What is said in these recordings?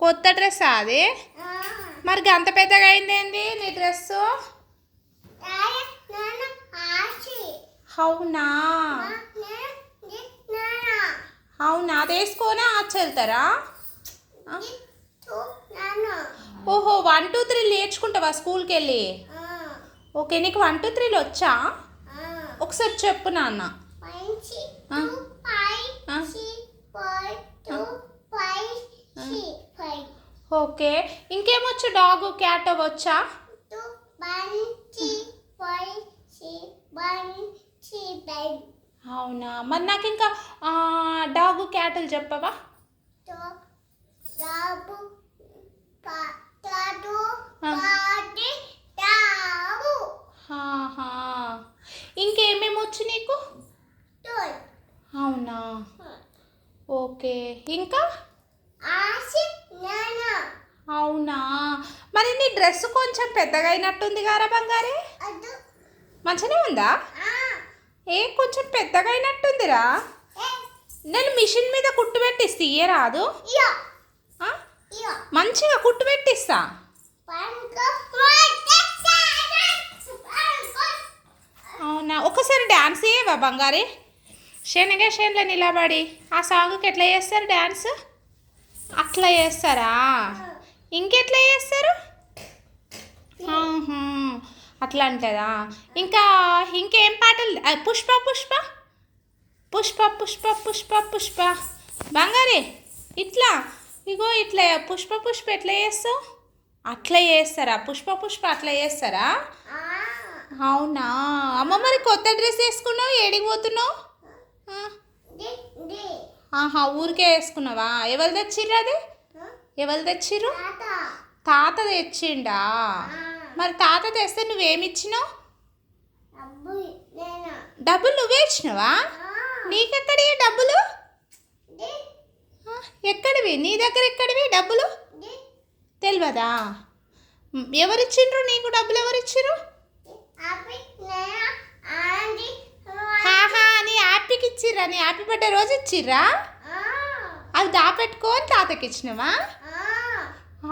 కొత్త డ్రెస్ అది మరి గంత పెద్దగా అయిందేంది నీ డ్రెస్సు? అవునా అవునా, అది వేసుకొని ఆచి వెళ్తారా? ఓహో 1 2 3 నేర్చుకుంటావా స్కూల్కి వెళ్ళి? ఓకే, నీకు 1 2 3 వచ్చా? ఒకసారి చెప్పు నాన్న. ఓకే, ఇంకేమొచ్చు? డాగు క్యాట్ వచ్చా? అవునా, మరి నాకు ఇంకా డాగు క్యాట్లు చెప్పవా? ఇంకేమేమి వచ్చు నీకు? అవునా, ఓకే, ఇంకా? అవునా, మరి నీ డ్రెస్ కొంచెం పెద్దగా అయినట్టుంది గారా బంగారే? మంచిగానే ఉందా? కొంచెం పెద్దగా అయినట్టుందిరా. నేను మిషన్ మీద కుట్టు పెట్టిస్తా, రాదు? మంచిగా కుట్టు పెట్టిస్తా. అవునా, ఒకసారి డ్యాన్స్ చేయవా బంగారే? శనగ శేన్లో నిలబడి ఆ సాంగ్కి ఎట్లా చేస్తారు డ్యాన్స్? అట్లా చేస్తారా? ఇంకెట్లా చేస్తారు? అట్లా అంటదా? ఇంకా ఇంకేం పాటలు? పుష్ప పుష్ప పుష్ప పుష్ప పుష్ప పుష్ప బంగారే ఇట్లా ఇగో ఇట్లా పుష్ప పుష్ప ఎట్లా చేస్తావు? అట్లా చేస్తారా? పుష్ప పుష్ప అట్లా చేస్తారా? అవునా, అమ్మ మరి కొత్త డ్రెస్ వేసుకున్నావు, ఏడికి పోతున్నావు? ఊరికే వేసుకున్నావా? ఎవరు తెచ్చిర్రు అది? ఎవరు తెచ్చిర్రు? తాత తెచ్చిండా? మరి తాత తెస్తే నువ్వేమిచ్చినావు? డబ్బులు నువ్వే ఇచ్చినావా? నీకెక్కడి డబ్బులు? ఎక్కడివి? నీ దగ్గర ఎక్కడివి డబ్బులు? తెలియదా? ఎవరిచ్చిండ్రు నీకు డబ్బులు? ఎవరిచ్చిర్రు? నీ హ్యాపీకి ఇచ్చిర్రా? నీ హ్యాపీ బర్త్డే రోజు ఇచ్చిర్రా? అది దాపెట్టుకొని తాతకి ఇచ్చినావా?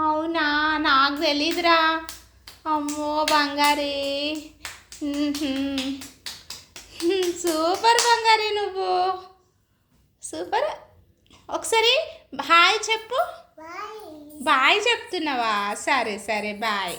అవునా, నాకు తెలీదురా. అమ్మో బంగారీ, సూపర్ బంగారీ, నువ్వు సూపర్. ఒకసారి హాయ్ చెప్పు. బాయ్ చెప్తున్నావా? సరే సరే బాయ్.